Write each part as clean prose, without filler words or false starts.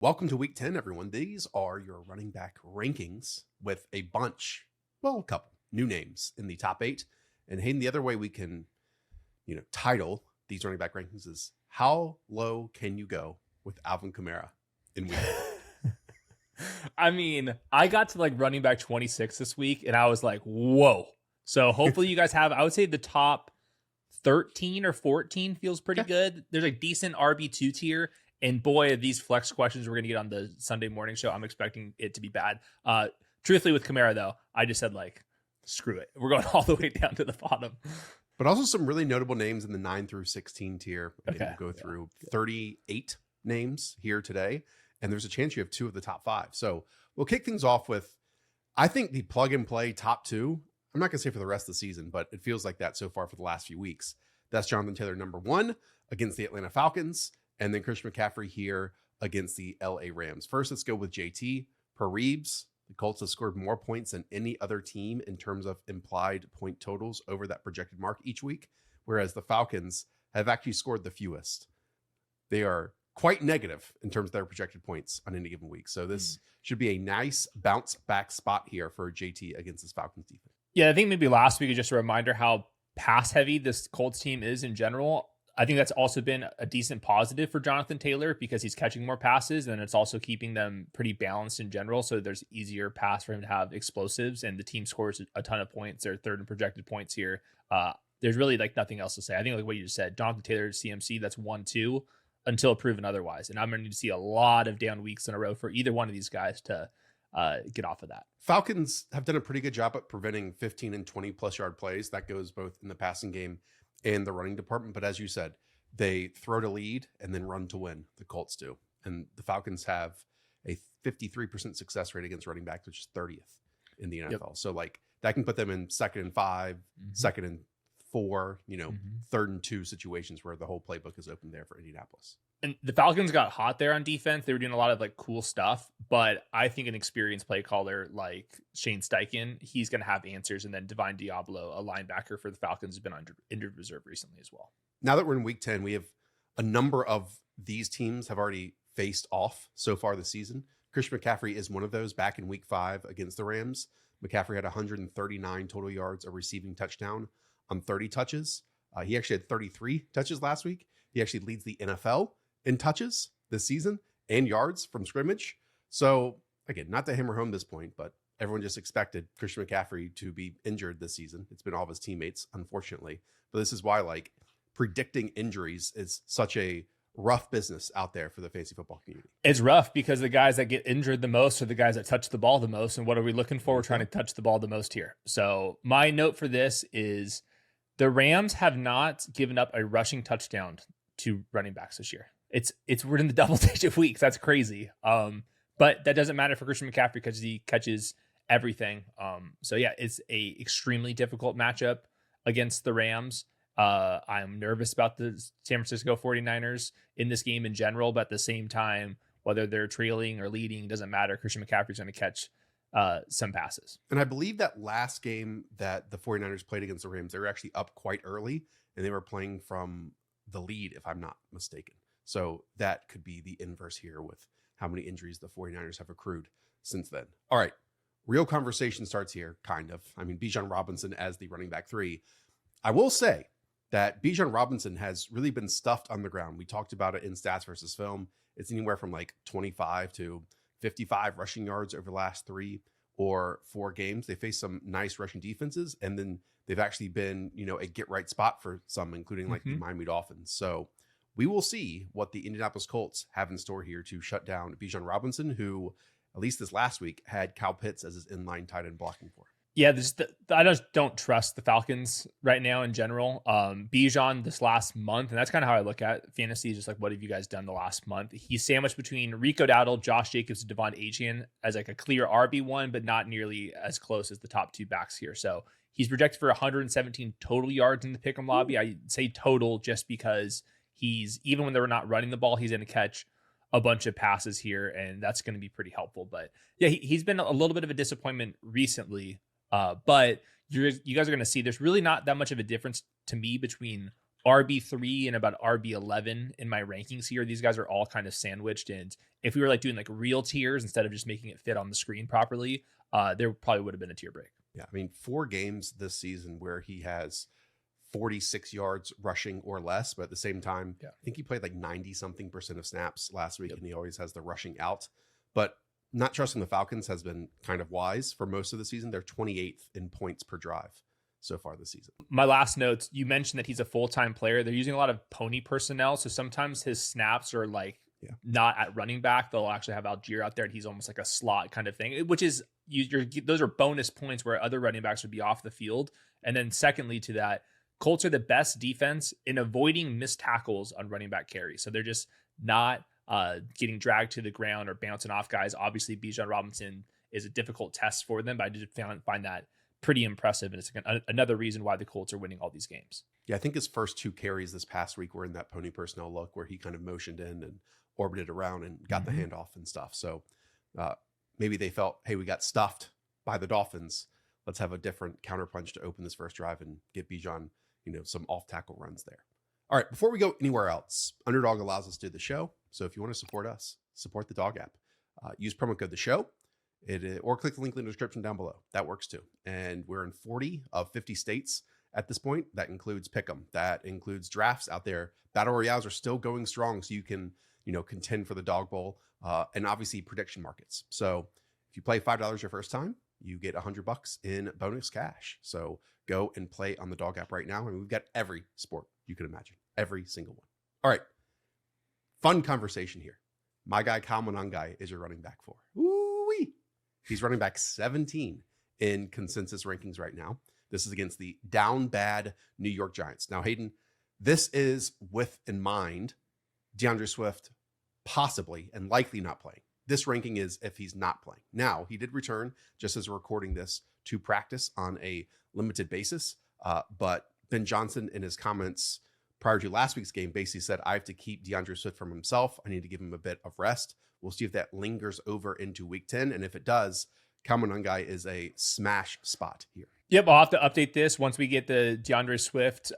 Welcome to week 10, everyone. These are your running back rankings with a couple new names in the top 8. And Hayden, the other way we can, title these running back rankings is how low can you go with Alvin Kamara in week 1? I mean, I got to like running back 26 this week and I was like, whoa. So hopefully you guys have, I would say the top 13 or 14 feels pretty good. There's a decent RB2 tier. And boy, these flex questions we're going to get on the Sunday morning show, I'm expecting it to be bad. Truthfully, with Kamara, though, I just said, screw it. We're going all the way down to the bottom. But also some really notable names in the 9 through 16 tier. Okay. We'll go through 38 names here today. And there's a chance you have 2 of the top 5. So we'll kick things off with, I think, the plug and play top 2. I'm not going to say for the rest of the season, but it feels like that so far for the last few weeks. That's Jonathan Taylor, number 1 against the Atlanta Falcons. And then Christian McCaffrey here against the LA Rams. First, let's go with JT. Per Reeves, the Colts have scored more points than any other team in terms of implied point totals over that projected mark each week, whereas the Falcons have actually scored the fewest. They are quite negative in terms of their projected points on any given week. So this should be a nice bounce back spot here for JT against this Falcons defense. Yeah, I think maybe last week is just a reminder how pass heavy this Colts team is in general. I think that's also been a decent positive for Jonathan Taylor because he's catching more passes and it's also keeping them pretty balanced in general. So there's easier pass for him to have explosives and the team scores a ton of points. They're third in projected points here. There's really nothing else to say. I think what you just said, Jonathan Taylor CMC, that's 1-2 until proven otherwise. And I'm going to need to see a lot of down weeks in a row for either one of these guys to get off of that. Falcons have done a pretty good job at preventing 15 and 20 plus yard plays. That goes both in the passing game and the running department. But as you said, they throw to lead and then run to win. The Colts do. And the Falcons have a 53% success rate against running backs, which is 30th in the NFL. Yep. So that can put them in 2nd and 5, 2nd and 4, 3rd and 2 situations where the whole playbook is open there for Indianapolis. And the Falcons got hot there on defense. They were doing a lot of cool stuff, but I think an experienced play caller like Shane Steichen, he's going to have answers. And then Divine Diablo, a linebacker for the Falcons, has been on injured reserve recently as well. Now that we're in week 10, we have a number of these teams have already faced off so far this season. Christian McCaffrey is one of those back in week 5 against the Rams. McCaffrey had 139 total yards, a receiving touchdown on 30 touches. He actually had 33 touches last week. He actually leads the NFL in touches this season and yards from scrimmage. So again, not to hammer home this point, but everyone just expected Christian McCaffrey to be injured this season. It's been all of his teammates, unfortunately. But this is why predicting injuries is such a rough business out there for the fantasy football community. It's rough because the guys that get injured the most are the guys that touch the ball the most. And what are we looking for? We're trying to touch the ball the most here. So my note for this is the Rams have not given up a rushing touchdown to running backs this year. We're in the double digit weeks. That's crazy. But that doesn't matter for Christian McCaffrey because he catches everything. So yeah, it's a extremely difficult matchup against the Rams. I'm nervous about the San Francisco 49ers in this game in general, but at the same time, whether they're trailing or leading, doesn't matter. Christian McCaffrey's going to catch some passes. And I believe that last game that the 49ers played against the Rams, they were actually up quite early and they were playing from the lead, if I'm not mistaken. So that could be the inverse here with how many injuries the 49ers have accrued since then. All right. Real conversation starts here, kind of. I mean, Bijan Robinson as the running back 3. I will say that Bijan Robinson has really been stuffed on the ground. We talked about it in Stats versus Film. It's anywhere from 25 to 55 rushing yards over the last 3 or 4 games. They face some nice rushing defenses, and then they've actually been, a get right spot for some, including the Miami Dolphins. So we will see what the Indianapolis Colts have in store here to shut down Bijan Robinson, who, at least this last week, had Kyle Pitts as his inline tight end blocking for. Yeah, I just don't trust the Falcons right now in general. Bijan this last month, and that's kind of how I look at fantasy, just what have you guys done the last month? He's sandwiched between Rico Dowdle, Josh Jacobs, and Devon Achane as a clear RB1, but not nearly as close as the top 2 backs here. So he's projected for 117 total yards in the pick'em lobby. I say total just because even when they're not running the ball, he's going to catch a bunch of passes here, and that's going to be pretty helpful. But yeah, he's been a little bit of a disappointment recently. But you guys are going to see there's really not that much of a difference to me between RB3 and about RB11 in my rankings here. These guys are all kind of sandwiched. And if we were like doing like real tiers instead of just making it fit on the screen properly, there probably would have been a tier break. Yeah. I mean, 4 games this season where he has 46 yards rushing or less, but at the same time, I think he played like 90-something% of snaps last week, and he always has the rushing out. But not trusting the Falcons has been kind of wise for most of the season. They're 28th in points per drive so far this season. My last notes, you mentioned that he's a full-time player. They're using a lot of pony personnel, so sometimes his snaps are like not at running back. They'll actually have Algier out there, and he's almost like a slot kind of thing, which is those are bonus points where other running backs would be off the field. And then secondly to that, Colts are the best defense in avoiding missed tackles on running back carries. So they're just not getting dragged to the ground or bouncing off guys. Obviously, Bijan Robinson is a difficult test for them, but I did find that pretty impressive. And it's another reason why the Colts are winning all these games. Yeah, I think his first 2 carries this past week were in that pony personnel look where he kind of motioned in and orbited around and got the handoff and stuff. So maybe they felt, hey, we got stuffed by the Dolphins. Let's have a different counterpunch to open this first drive and get Bijan, some off tackle runs there. All right, before we go anywhere else, Underdog allows us to do the show. So if you want to support us, support the Dog app. Use promo code the show, or click the link in the description down below. That works too. And we're in 40 of 50 states at this point. That includes Pick'em. That includes drafts out there. Battle Royales are still going strong, so you can contend for the Dog Bowl, and obviously prediction markets. So if you play $5 your first time, you get $100 in bonus cash. So go and play on the Dog app right now. And we've got every sport you could imagine, every single one. All right. Fun conversation here. My guy, Monangai, is your running back for. Ooh-wee. He's running back 17 in consensus rankings right now. This is against the down bad New York Giants. Now, Hayden, this is with in mind DeAndre Swift possibly and likely not playing. This ranking is if he's not playing. Now, he did return, just as we're recording this, to practice on a limited basis. But Ben Johnson, in his comments prior to last week's game, basically said, I have to keep DeAndre Swift from himself. I need to give him a bit of rest. We'll see if that lingers over into week 10. And if it does, Monangai is a smash spot here. Yep, I'll have to update this once we get the DeAndre Swift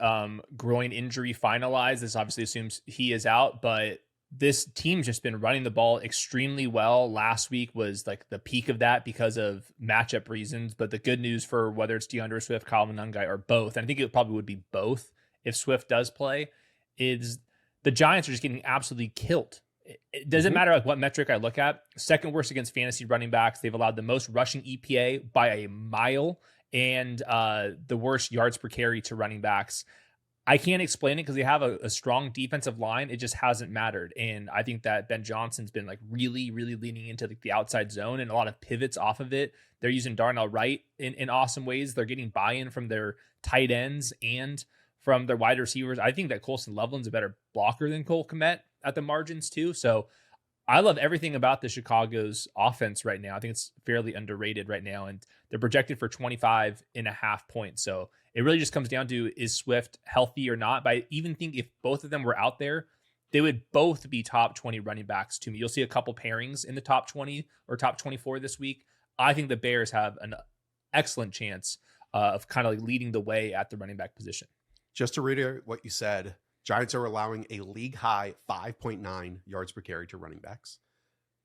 groin injury finalized. This obviously assumes he is out, but this team's just been running the ball extremely well. Last week was like the peak of that because of matchup reasons. But the good news for whether it's DeAndre Swift, Monangai, or both, and I think it probably would be both if Swift does play, is the Giants are just getting absolutely killed. It doesn't matter like what metric I look at. Second worst against fantasy running backs. They've allowed the most rushing EPA by a mile, and the worst yards per carry to running backs. I can't explain it because they have a strong defensive line. It just hasn't mattered. And I think that Ben Johnson's been like really, really leaning into the outside zone and a lot of pivots off of it. They're using Darnell Wright in awesome ways. They're getting buy-in from their tight ends and from their wide receivers. I think that Colson Loveland's a better blocker than Cole Kmet at the margins too. So I love everything about the Chicago's offense right now. I think it's fairly underrated right now, and they're projected for 25.5 points. So it really just comes down to, is Swift healthy or not? But I even think if both of them were out there, they would both be top 20 running backs to me. You'll see a couple pairings in the top 20 or top 24 this week. I think the Bears have an excellent chance of kind of like leading the way at the running back position. Just to reiterate what you said, Giants are allowing a league high 5.9 yards per carry to running backs.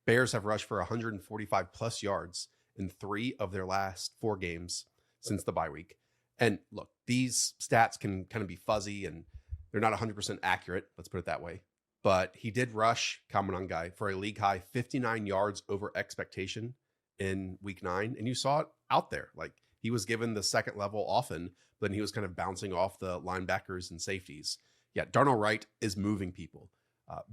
Bears have rushed for 145 plus yards in 3 of their last 4 games since the bye week. And look, these stats can kind of be fuzzy and they're not 100% accurate. Let's put it that way. But he did rush Monangai for a league high 59 yards over expectation in week 9. And you saw it out there. Like, he was given the second level often, but then he was kind of bouncing off the linebackers and safeties. Yeah, Darnell Wright is moving people.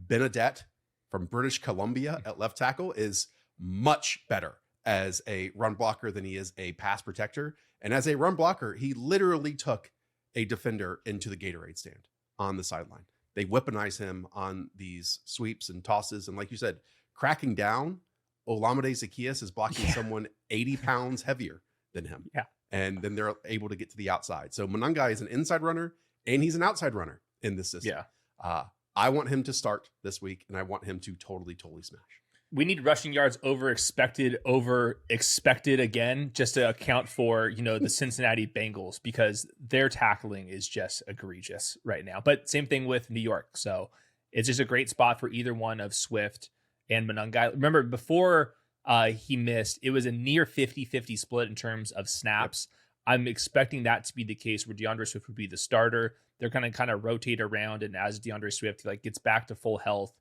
Benedette from British Columbia at left tackle is much better as a run blocker than he is a pass protector. And as a run blocker, he literally took a defender into the Gatorade stand on the sideline. They weaponize him on these sweeps and tosses. And like you said, cracking down, Olamide Zaccheaus is blocking someone 80 pounds heavier than him. Yeah. And then they're able to get to the outside. So Monangai is an inside runner and he's an outside runner in this system. Yeah. I want him to start this week and I want him to totally smash. we need rushing yards over expected again, just to account for, the Cincinnati Bengals, because their tackling is just egregious right now. But same thing with New York. So it's just a great spot for either one of Swift and Monangai. Remember, before he missed, it was a near 50-50 split in terms of snaps. Yep. I'm expecting that to be the case where DeAndre Swift would be the starter. They're going to kind of rotate around, and as DeAndre Swift gets back to full health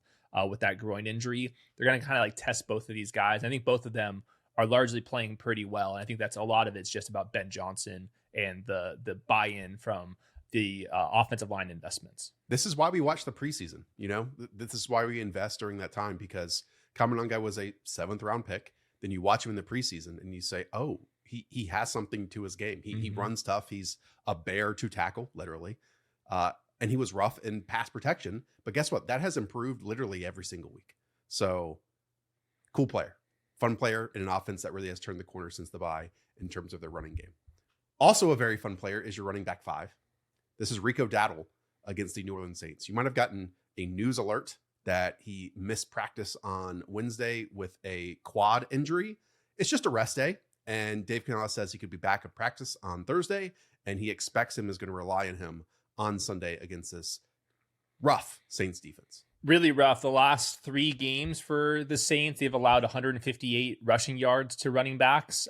with that groin injury, they're going to kind of test both of these guys. I think both of them are largely playing pretty well, and I think that's a lot of it's just about Ben Johnson and the buy-in from the offensive line investments. This is why we watch the preseason. This is why we invest during that time, because Monangai was a 7th round pick. Then you watch him in the preseason and you say, oh, he has something to his game. He runs tough. He's a bear to tackle, literally. And he was rough in pass protection. But guess what? That has improved literally every single week. So cool player, fun player in an offense that really has turned the corner since the bye in terms of their running game. Also a very fun player is your running back 5. This is Rico Dowdle against the New Orleans Saints. You might have gotten a news alert that he missed practice on Wednesday with a quad injury. It's just a rest day. And Dave Canales says he could be back at practice on Thursday, and he expects him is going to rely on him on Sunday against this rough Saints defense. Really rough. The last 3 games for the Saints, they've allowed 158 rushing yards to running backs.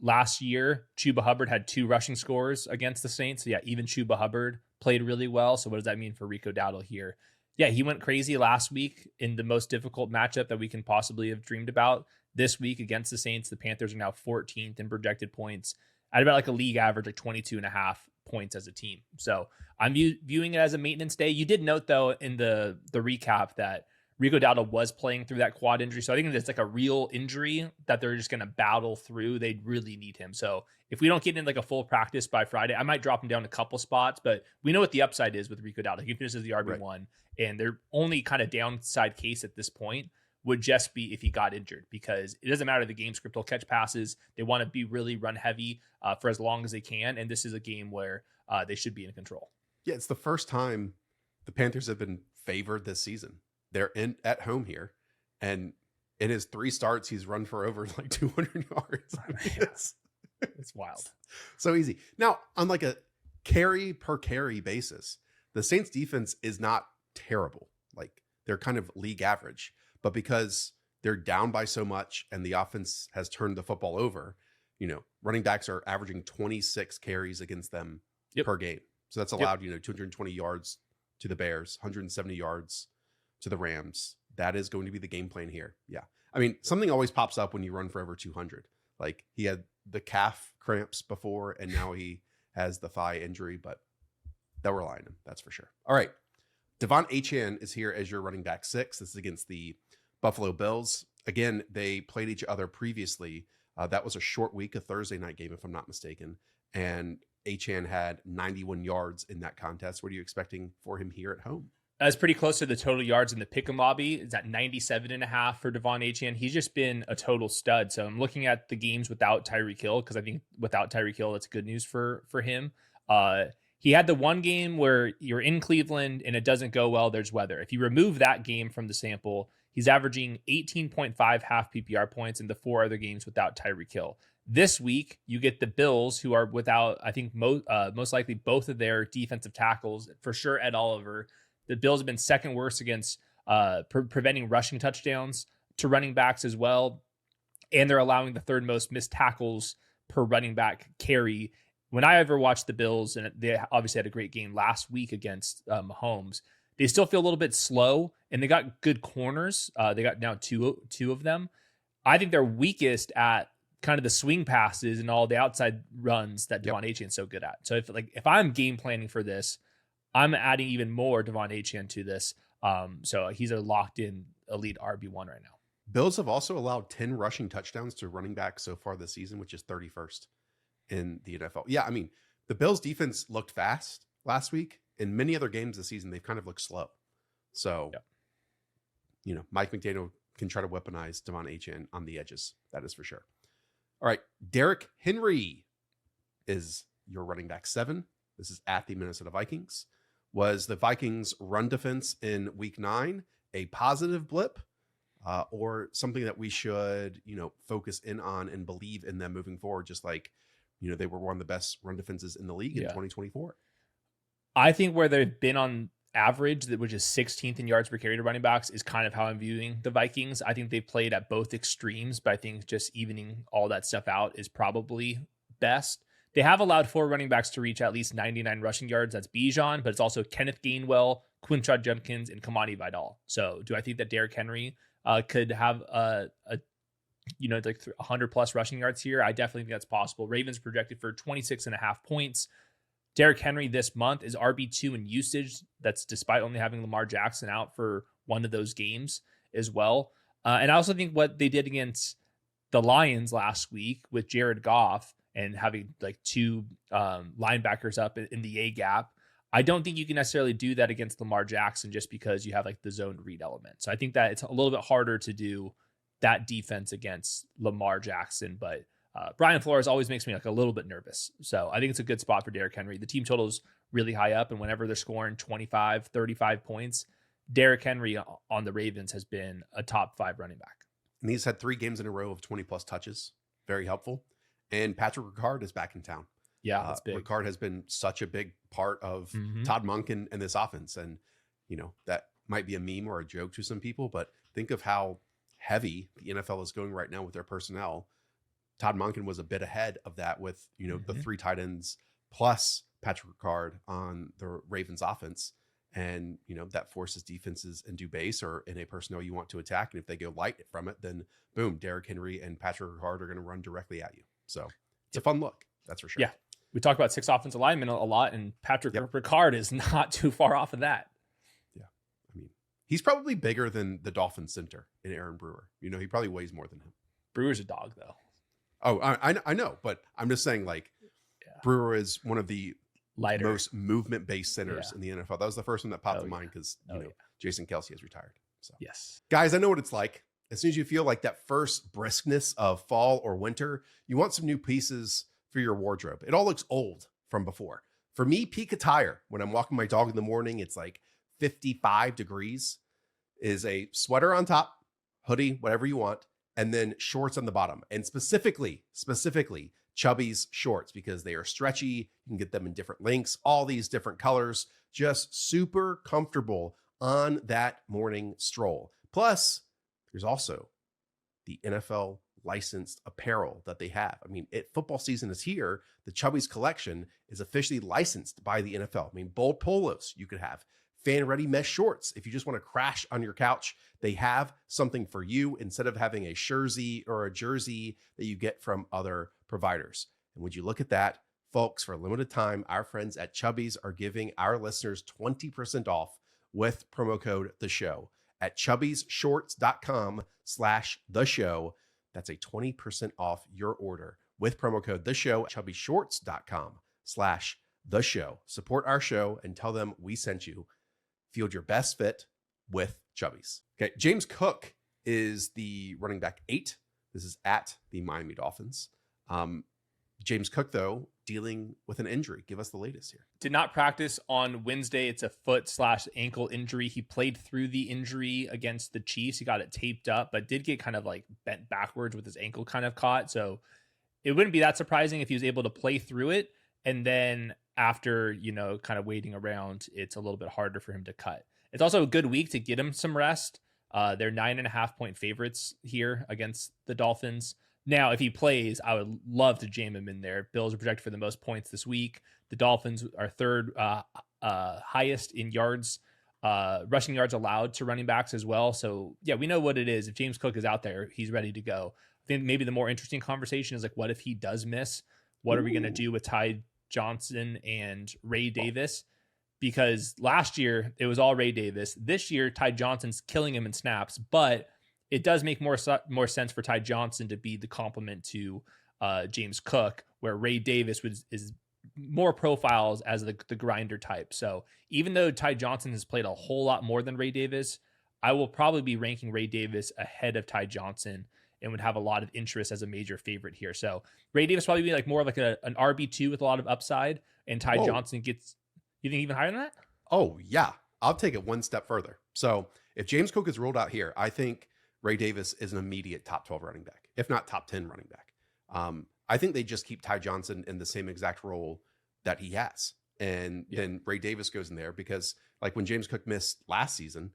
Last year, Chuba Hubbard had 2 rushing scores against the Saints. So yeah, even Chuba Hubbard played really well. So what does that mean for Rico Dowdle here? Yeah, he went crazy last week in the most difficult matchup that we can possibly have dreamed about. This week against the Saints, the Panthers are now 14th in projected points at about a league average, 22.5 points as a team. So I'm viewing it as a maintenance day. You did note, though, in the recap that Rico Dowdle was playing through that quad injury. So I think it's a real injury that they're just going to battle through. They really need him. So if we don't get in a full practice by Friday, I might drop him down a couple spots, but we know what the upside is with Rico Dowdle. He finishes the RB1, right, and their only kind of downside case at this point would just be if he got injured, because it doesn't matter the game script. They'll catch passes. They want to be really run heavy for as long as they can. And this is a game where they should be in control. Yeah, it's the first time the Panthers have been favored this season. They're at home here, and in his 3 starts, he's run for over 200 yards. I mean, it's wild. So easy. Now, on a carry per carry basis, the Saints defense is not terrible. They're kind of league average, but because they're down by so much and the offense has turned the football over, running backs are averaging 26 carries against them per game. So that's allowed, 220 yards to the Bears, 170 yards to the Rams. That is going to be the game plan here. Yeah. I mean, something always pops up when you run for over 200. He had the calf cramps before, and now he has the thigh injury, but they'll rely on him. That's for sure. All right. Achane is here as your running back 6. This is against the Buffalo Bills. Again, they played each other previously. That was a short week, a Thursday night game, if I'm not mistaken. And Achane had 91 yards in that contest. What are you expecting for him here at home? That's pretty close to the total yards in the pick'em lobby. It's at 97.5 for Achane. He's just been a total stud. So I'm looking at the games without Tyreek Hill, because I think without Tyreek Hill, that's good news for him. He had the one game where you're in Cleveland and it doesn't go well. There's weather. If you remove that game from the sample, he's averaging 18.5 half PPR points in the 4 other games without Tyreek Hill. This week, you get the Bills, who are without, I think, most likely both of their defensive tackles, for sure Ed Oliver. The Bills have been second worst against preventing rushing touchdowns to running backs as well. And they're allowing the 3rd most missed tackles per running back carry. When I ever watched the Bills, and they obviously had a great game last week against Mahomes, they still feel a little bit slow, and they got good corners. They got now two of them. I think they're weakest at kind of the swing passes and all the outside runs that Achane is so good at. So if I'm game planning for this, I'm adding even more Achane to this. So he's a locked in elite RB1 right now. Bills have also allowed 10 rushing touchdowns to running backs so far this season, which is 31st in the NFL. Yeah, I mean, the Bills defense looked fast last week. In many other games this season, they've kind of looked slow. So, Mike McDaniel can try to weaponize Achane on the edges. That is for sure. All right. Derrick Henry is your running back 7. This is at the Minnesota Vikings. Was the Vikings run defense in week 9 a positive blip? or something that we should, focus in on and believe in them moving forward, just like, they were one of the best run defenses in the league in 2024. I think where they've been on average, which is 16th in yards per carry to running backs, is kind of how I'm viewing the Vikings. I think they've played at both extremes, but I think just evening all that stuff out is probably best. They have allowed 4 running backs to reach at least 99 rushing yards. That's Bijan, but it's also Kenneth Gainwell, Quinshon Judkins, and Kimani Vidal. So do I think that Derrick Henry could have like 100 plus rushing yards here? I definitely think that's possible. Ravens projected for 26.5 points. Derrick Henry this month is RB2 in usage. That's despite only having Lamar Jackson out for one of those games as well. And I also think what they did against the Lions last week with Jared Goff and having like 2 linebackers up in the A gap, I don't think you can necessarily do that against Lamar Jackson just because you have like the zone read element. So I think that it's a little bit harder to do that defense against Lamar Jackson, but Brian Flores always makes me like a little bit nervous. So I think it's a good spot for Derrick Henry. The team total's really high up, and whenever they're scoring 25, 35 points, Derrick Henry on the Ravens has been a top 5 running back. And he's had 3 games in a row of 20 plus touches. Very helpful. And Patrick Ricard is back in town. Yeah, that's big. Ricard has been such a big part of Todd Monken and this offense. And, that might be a meme or a joke to some people, but think of how heavy the NFL is going right now with their personnel. Todd Monken was a bit ahead of that with, the 3 tight ends plus Patrick Ricard on the Ravens offense. And, that forces defenses into base or in a personnel you want to attack. And if they go light from it, then boom, Derrick Henry and Patrick Ricard are going to run directly at you. So it's a fun look. That's for sure. Yeah. We talk about 6 offensive linemen a lot, and Patrick Ricard is not too far off of that. Yeah. I mean, he's probably bigger than the Dolphins center in Aaron Brewer. He probably weighs more than him. Brewer's a dog, though. Oh, I know, but I'm just saying, like, Brewer is one of the lighter, most movement-based centers in the NFL. That was the first one that popped in mind because, Jason Kelce has retired. So, yes. Guys, I know what it's like. As soon as you feel like that first briskness of fall or winter, you want some new pieces for your wardrobe. It all looks old from before. For me, peak attire, when I'm walking my dog in the morning, it's like 55 degrees, is a sweater on top, hoodie, whatever you want, and then shorts on the bottom. And specifically, Chubby's shorts, because they are stretchy. You can get them in different lengths, all these different colors, just super comfortable on that morning stroll. Plus, there's also the NFL licensed apparel that they have. I mean, football season is here. The Chubby's collection is officially licensed by the NFL. I mean, bold polos you could have, fan-ready mesh shorts. If you just want to crash on your couch, they have something for you instead of having a jersey or a jersey that you get from other providers. And would you look at that, folks, for a limited time, our friends at Chubby's are giving our listeners 20% off with promo code The Show at chubbysshorts.com/The Show. That's a 20% off your order with promo code The Show at chubbysshorts.com/The Show. Support our show and tell them we sent you. Field your best fit with Chubby's. Okay, James Cook is the running back 8. This is at the Miami Dolphins. James Cook, though, dealing with an injury. Give us the latest here. Did not practice on Wednesday. It's a foot/ankle injury. He played through the injury against the Chiefs. He got it taped up, but did get kind of like bent backwards with his ankle kind of caught. So it wouldn't be that surprising if he was able to play through it. And then after, kind of waiting around, it's a little bit harder for him to cut. It's also a good week to get him some rest. They're 9.5-point favorites here against the Dolphins. Now, if he plays, I would love to jam him in there. Bills are projected for the most points this week. The Dolphins are third highest in yards, rushing yards allowed to running backs as well. So, yeah, we know what it is. If James Cook is out there, he's ready to go. I think maybe the more interesting conversation is like, what if he does miss? What are we going to do with Ty Johnson and Ray Davis? Because last year, it was all Ray Davis. This year, Ty Johnson's killing him in snaps, but it does make more sense for Ty Johnson to be the complement to James Cook, where Ray Davis is more profiles as the grinder type. So even though Ty Johnson has played a whole lot more than Ray Davis, I will probably be ranking Ray Davis ahead of Ty Johnson and would have a lot of interest as a major favorite here. So Ray Davis probably be like more like an RB2 with a lot of upside, and Ty Johnson gets, you think even higher than that? Oh, yeah. I'll take it one step further. So if James Cook is ruled out here, I think Ray Davis is an immediate top 12 running back, if not top 10 running back. I think they just keep Ty Johnson in the same exact role that he has. And then Ray Davis goes in there because like when James Cook missed last season,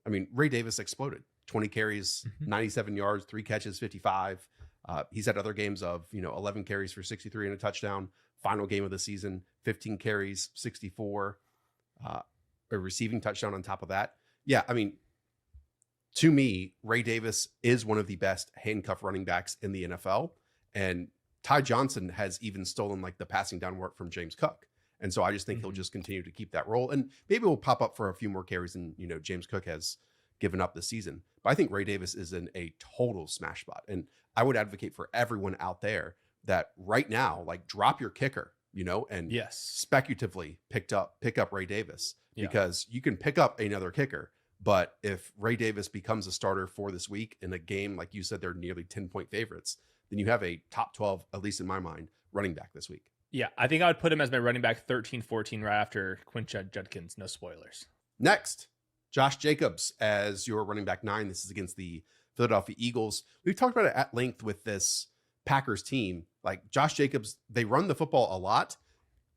I mean, Ray Davis exploded. 20 carries, 97 yards, 3 catches, 55. He's had other games of, 11 carries for 63 and a touchdown. Final game of the season, 15 carries, 64, a receiving touchdown on top of that. Yeah, I mean, to me, Ray Davis is one of the best handcuff running backs in the NFL. And Ty Johnson has even stolen like the passing down work from James Cook. And so I just think he'll just continue to keep that role. And maybe we'll pop up for a few more carries than, James Cook has given up this season. But I think Ray Davis is in a total smash spot. And I would advocate for everyone out there that right now, like drop your kicker, and speculatively pick up Ray Davis because you can pick up another kicker. But if Ray Davis becomes a starter for this week in a game, like you said, they're nearly 10-point favorites, then you have a top 12, at least in my mind, running back this week. Yeah, I think I would put him as my running back 13, 14 right after Quinshon Judkins. No spoilers. Next, Josh Jacobs as your running back 9. This is against the Philadelphia Eagles. We've talked about it at length with this Packers team. Like Josh Jacobs, they run the football a lot.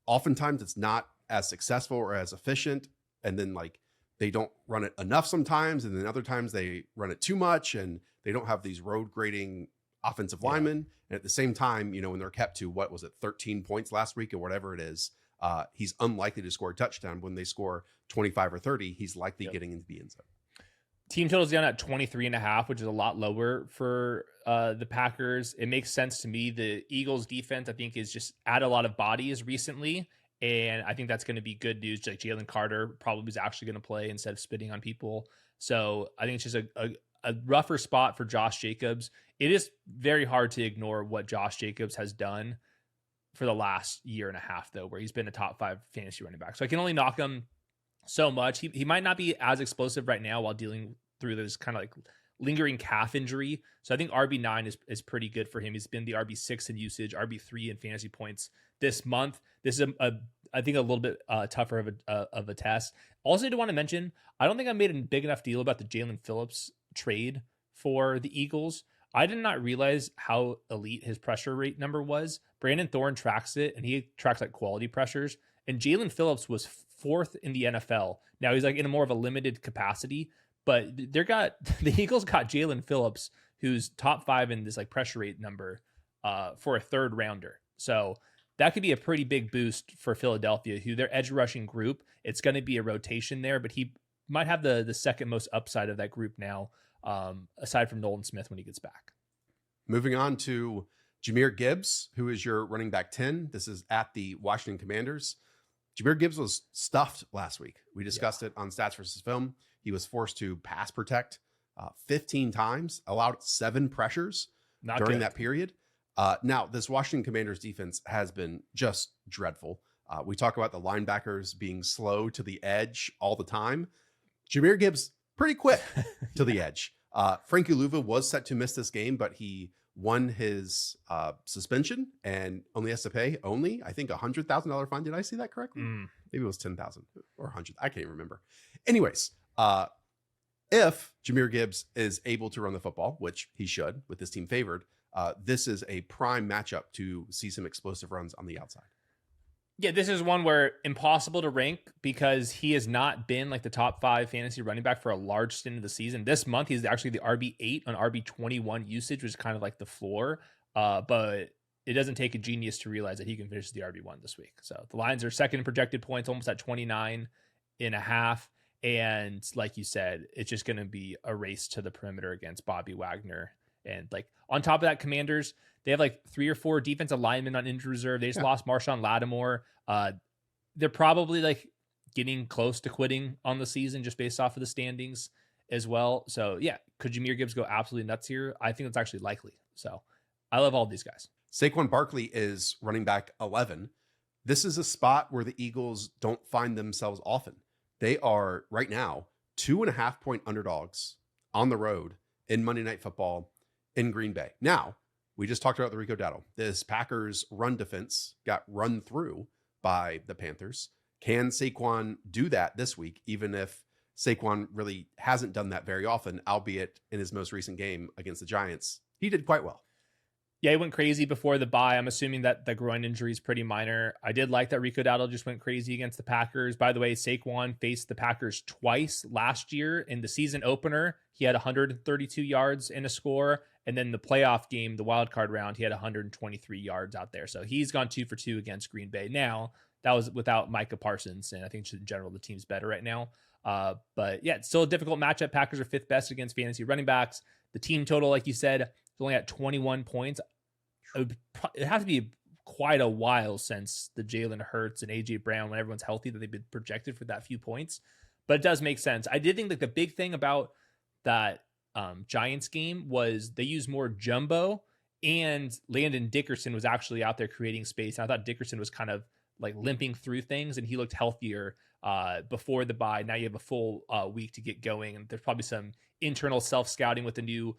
Oftentimes it's not as successful or as efficient. And then like they don't run it enough sometimes. And then other times they run it too much and they don't have these road grading offensive linemen. And at the same time, when they're kept to 13 points last week or whatever it is, he's unlikely to score a touchdown. When they score 25 or 30, he's likely getting into the end zone. Team total's down at 23.5, which is a lot lower for the Packers. It makes sense to me. The Eagles defense, I think, is just add a lot of bodies recently. And I think that's going to be good news. Like Jalen Carter probably is actually going to play instead of spitting on people. So I think it's just a rougher spot for Josh Jacobs. It is very hard to ignore what Josh Jacobs has done for the last year and a half, though, where he's been a top 5 fantasy running back. So I can only knock him so much. He might not be as explosive right now while dealing through this kind of like lingering calf injury. So I think RB9 is pretty good for him. He's been the RB6 in usage, RB3 in fantasy points this month. This is I think a little bit tougher of a test. Also, I do want to mention, I don't think I made a big enough deal about the Jalen Phillips trade for the Eagles. I did not realize how elite his pressure rate number was. Brandon Thorne tracks it, and he tracks like quality pressures. And Jalen Phillips was 4th in the NFL. Now he's like in a more of a limited capacity, but the Eagles got Jalen Phillips, who's top 5 in this like pressure rate number for a 3rd rounder. So that could be a pretty big boost for Philadelphia, who their edge rushing group. It's going to be a rotation there, but he might have the second most upside of that group now, aside from Nolan Smith when he gets back. Moving on to Jahmyr Gibbs, who is your running back 10. This is at the Washington Commanders. Jahmyr Gibbs was stuffed last week. We discussed it on Stats versus Film. He was forced to pass protect 15 times, allowed 7 pressures during that period. Now, this Washington Commanders defense has been just dreadful. We talk about the linebackers being slow to the edge all the time. Jahmyr Gibbs, pretty quick to the edge. Frankie Louva was set to miss this game, but he won his suspension and only has to pay I think $100,000 fine. Did I see that correctly? Maybe it was 10,000 or 100. I can't even remember. Anyways, if Jahmyr Gibbs is able to run the football, which he should with this team favored, this is a prime matchup to see some explosive runs on the outside. Yeah, this is one where impossible to rank because he has not been like the top 5 fantasy running back for a large stint of the season. This month, he's actually the RB8 on RB21 usage, which is kind of like the floor. But it doesn't take a genius to realize that he can finish the RB1 this week. So the Lions are second in projected points, almost at 29.5. And like you said, it's just going to be a race to the perimeter against Bobby Wagner. And like on top of that, Commanders, they have like 3 or 4 defensive linemen on injured reserve. They just lost Marshawn Lattimore. They're probably like getting close to quitting on the season just based off of the standings as well. So yeah, could Jahmyr Gibbs go absolutely nuts here? I think that's actually likely. So I love all these guys. Saquon Barkley is running back 11. This is a spot where the Eagles don't find themselves often. They are right now 2.5 point underdogs on the road in Monday Night Football in Green Bay. Now, we just talked about the Rico Dowdle. This Packers run defense got run through by the Panthers. Can Saquon do that this week, even if Saquon really hasn't done that very often, albeit in his most recent game against the Giants, he did quite well. Yeah, he went crazy before the bye. I'm assuming that the groin injury is pretty minor. I did like that Rico Dowdle just went crazy against the Packers. By the way, Saquon faced the Packers twice last year. In the season opener, he had 132 yards in a score. And then the playoff game, the wild card round, he had 123 yards out there. So he's gone 2 for 2 against Green Bay. Now, that was without Micah Parsons. And I think in general, the team's better right now. But yeah, it's still a difficult matchup. Packers are 5th best against fantasy running backs. The team total, like you said, is only at 21 points. It has to be quite a while since the Jaylen Hurts and AJ Brown, when everyone's healthy, that they've been projected for that few points. But it does make sense. I did think that the big thing about that Giants game was they used more jumbo, and Landon Dickerson was actually out there creating space. And I thought Dickerson was kind of like limping through things, and he looked healthier before the bye. Now you have a full week to get going, and there's probably some internal self-scouting with the new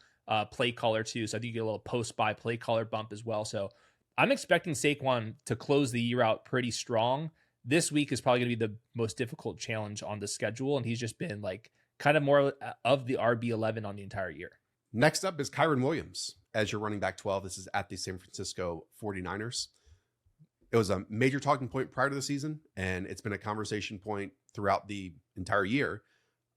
play caller too. So I think you get a little post-bye play caller bump as well. So I'm expecting Saquon to close the year out pretty strong. This week is probably going to be the most difficult challenge on the schedule, and he's just been like kind of more of the RB11 on the entire year. Next up is Kyren Williams as your running back 12. This is at the San Francisco 49ers. It was a major talking point prior to the season, and it's been a conversation point throughout the entire year.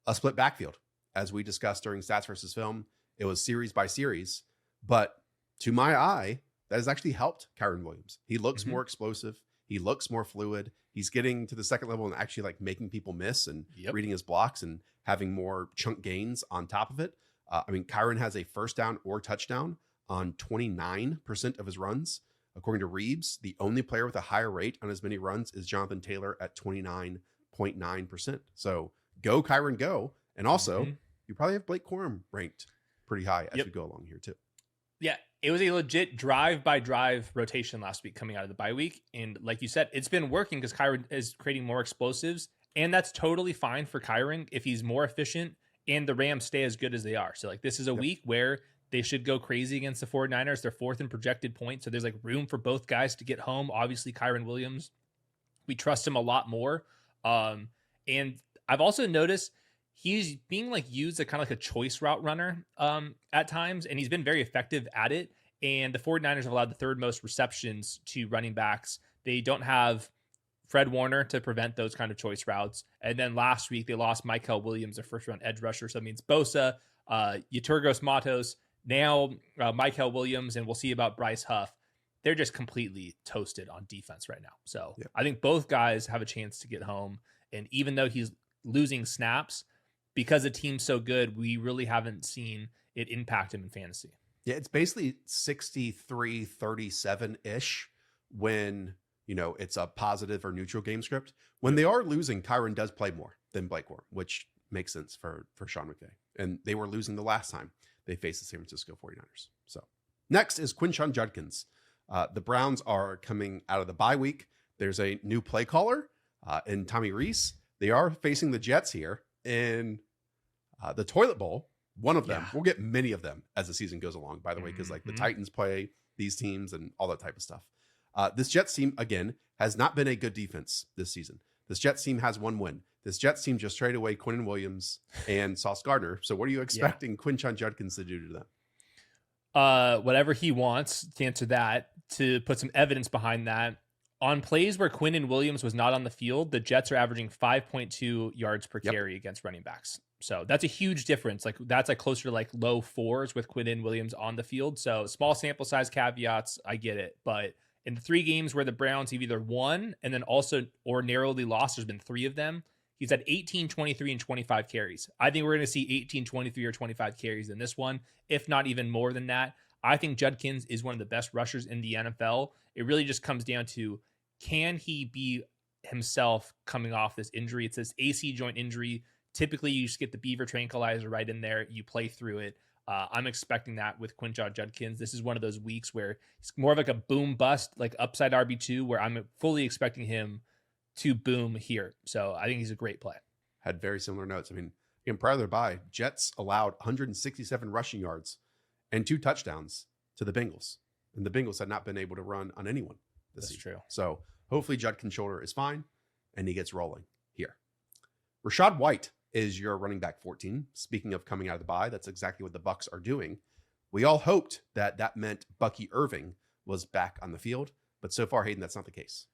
A split backfield. As we discussed during Stats versus Film, it was series by series, but to my eye, that has actually helped Kyren Williams. He looks more explosive. He looks more fluid. He's getting to the second level and actually like making people miss and reading his blocks and having more chunk gains on top of it. I mean, Kyren has a first down or touchdown on 29% of his runs. According to Reeves, the only player with a higher rate on as many runs is Jonathan Taylor at 29.9%. So go Kyren, go. And also, you probably have Blake Corum ranked pretty high as we go along here too. Yeah, it was a legit drive-by-drive rotation last week coming out of the bye week. And like you said, it's been working because Kyren is creating more explosives. And that's totally fine for Kyren if he's more efficient and the Rams stay as good as they are. So like this is a week where they should go crazy against the 49ers. They're 4th in projected points. So there's like room for both guys to get home. Obviously, Kyren Williams, we trust him a lot more. And I've also noticed he's being like used as kind of like a choice route runner at times, and he's been very effective at it. And the 49ers have allowed the 3rd most receptions to running backs. They don't have Fred Warner to prevent those kind of choice routes. And then last week they lost Mykel Williams, their 1st-round edge rusher. So that means Bosa, Yeturgos Matos, now Mykel Williams, and we'll see about Bryce Huff. They're just completely toasted on defense right now. So I think both guys have a chance to get home. And even though he's losing snaps, because the team's so good, we really haven't seen it impact him in fantasy. Yeah, it's basically 63-37-ish when, you know, it's a positive or neutral game script. When they are losing, Kyren does play more than Blake Corum, which makes sense for Sean McVay. And they were losing the last time they faced the San Francisco 49ers. So next is Quinshon Judkins. The Browns are coming out of the bye week. There's a new play caller in Tommy Reese. They are facing the Jets here in the Toilet Bowl. One of them. We'll get many of them as the season goes along, by the way, because like the Titans play these teams and all that type of stuff. This Jets team, again, has not been a good defense this season. This Jets team has 1 win. This Jets team just traded away Quinnen Williams and Sauce Gardner. So what are you expecting Quinshon Judkins to do to them? Whatever he wants to answer that, to put some evidence behind that. On plays where Quinnen Williams was not on the field, the Jets are averaging 5.2 yards per carry against running backs. So that's a huge difference. Like that's like closer to like low 4s with Quinnen Williams on the field. So small sample size caveats, I get it. But in the 3 games where the Browns have either won and then also or narrowly lost, there's been 3 of them. He's had 18, 23, and 25 carries. I think we're going to see 18, 23, or 25 carries in this one, if not even more than that. I think Judkins is one of the best rushers in the NFL. It really just comes down to, can he be himself coming off this injury? It's this AC joint injury. Typically, you just get the Beaver tranquilizer right in there. You play through it. I'm expecting that with Quinshon Judkins. This is one of those weeks where it's more of like a boom bust, like upside RB2, where I'm fully expecting him to boom here. So I think he's a great play. Had very similar notes. I mean, in prior to their bye, Jets allowed 167 rushing yards and 2 touchdowns to the Bengals. And the Bengals had not been able to run on anyone this season. True. So hopefully Judkins' shoulder is fine and he gets rolling here. Rachaad White is your running back 14. Speaking of coming out of the bye, that's exactly what the Bucs are doing. We all hoped that meant Bucky Irving was back on the field, but so far, Hayden, that's not the case.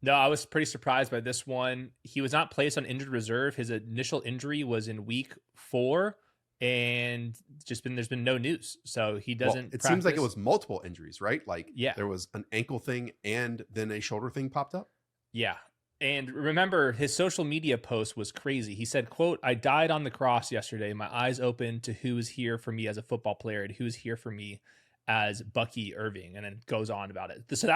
No, I was pretty surprised by this one. He was not placed on injured reserve. His initial injury was in week 4, and there's been no news. So he doesn't. It seems like it was multiple injuries, right? Like yeah, there was an ankle thing and then a shoulder thing popped up. Yeah. And remember, his social media post was crazy. He said, quote, "I died on the cross yesterday. My eyes opened to who is here for me as a football player and who's here for me as Bucky Irving," and then goes on about it. So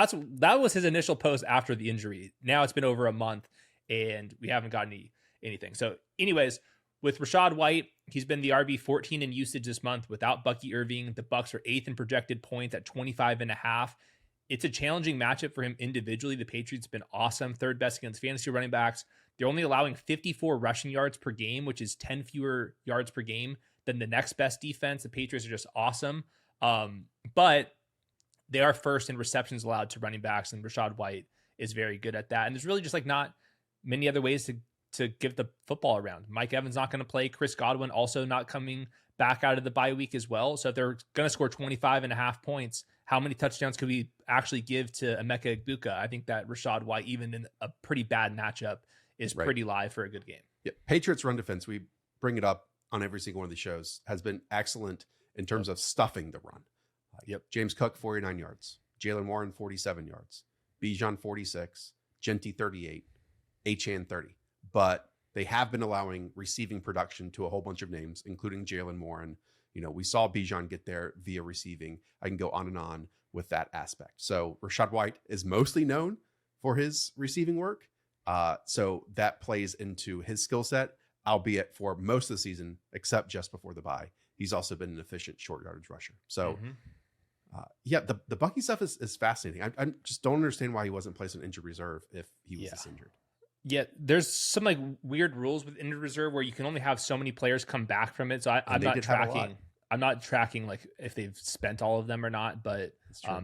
that was his initial post after the injury. Now it's been over a month and we haven't gotten anything. So anyways, with Rachaad White, he's been the RB 14 in usage this month without Bucky Irving. The Bucs are 8th in projected points at 25.5. It's a challenging matchup for him individually. The Patriots have been awesome. 3rd best against fantasy running backs. They're only allowing 54 rushing yards per game, which is 10 fewer yards per game than the next best defense. The Patriots are just awesome. But they are 1st in receptions allowed to running backs, and Rachaad White is very good at that. And there's really just like not many other ways to give the football around. Mike Evans not going to play. Chris Godwin also not coming back out of the bye week as well. So if they're going to score 25.5 points, how many touchdowns could we actually give to Emeka Egbuka? I think that Rachaad White, even in a pretty bad matchup, is pretty live for a good game. Yeah. Patriots run defense, we bring it up on every single one of these shows, has been excellent in terms of stuffing the run. James Cook, 49 yards. Jaylen Warren, 47 yards. Bijan, 46. Jeanty, 38. Achane, 30. But they have been allowing receiving production to a whole bunch of names, including Jaylen Warren. You know, we saw Bijan get there via receiving. I can go on and on with that aspect. So Rachaad White is mostly known for his receiving work. So that plays into his skill set, albeit for most of the season, except just before the bye. He's also been an efficient short yardage rusher. So the Bucky stuff is fascinating. I just don't understand why he wasn't placed on injured reserve if he was this injured. Yeah, there's some like weird rules with injured reserve where you can only have so many players come back from it. So I'm not tracking. I'm not tracking like if they've spent all of them or not. But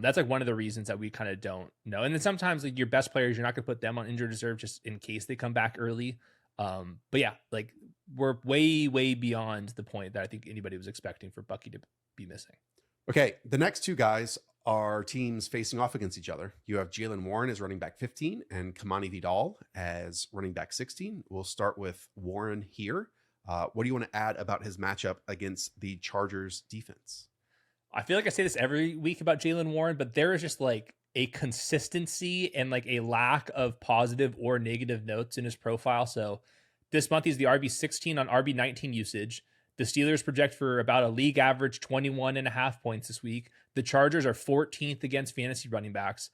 that's like one of the reasons that we kind of don't know. And then sometimes like your best players, you're not going to put them on injured reserve just in case they come back early. But yeah, like we're way beyond the point that I think anybody was expecting for Bucky to be missing. Okay, the next two guys are teams facing off against each other. You have Jaylen Warren as running back 15 and Kimani Vidal as running back 16. We'll start with Warren here. What do you want to add about his matchup against the Chargers defense? I feel like I say this every week about Jaylen Warren, but there is just like a consistency and like a lack of positive or negative notes in his profile. So this month he's the RB 16 on RB 19 usage. The Steelers project for about a league average 21.5 points this week. The Chargers are 14th against fantasy running backs.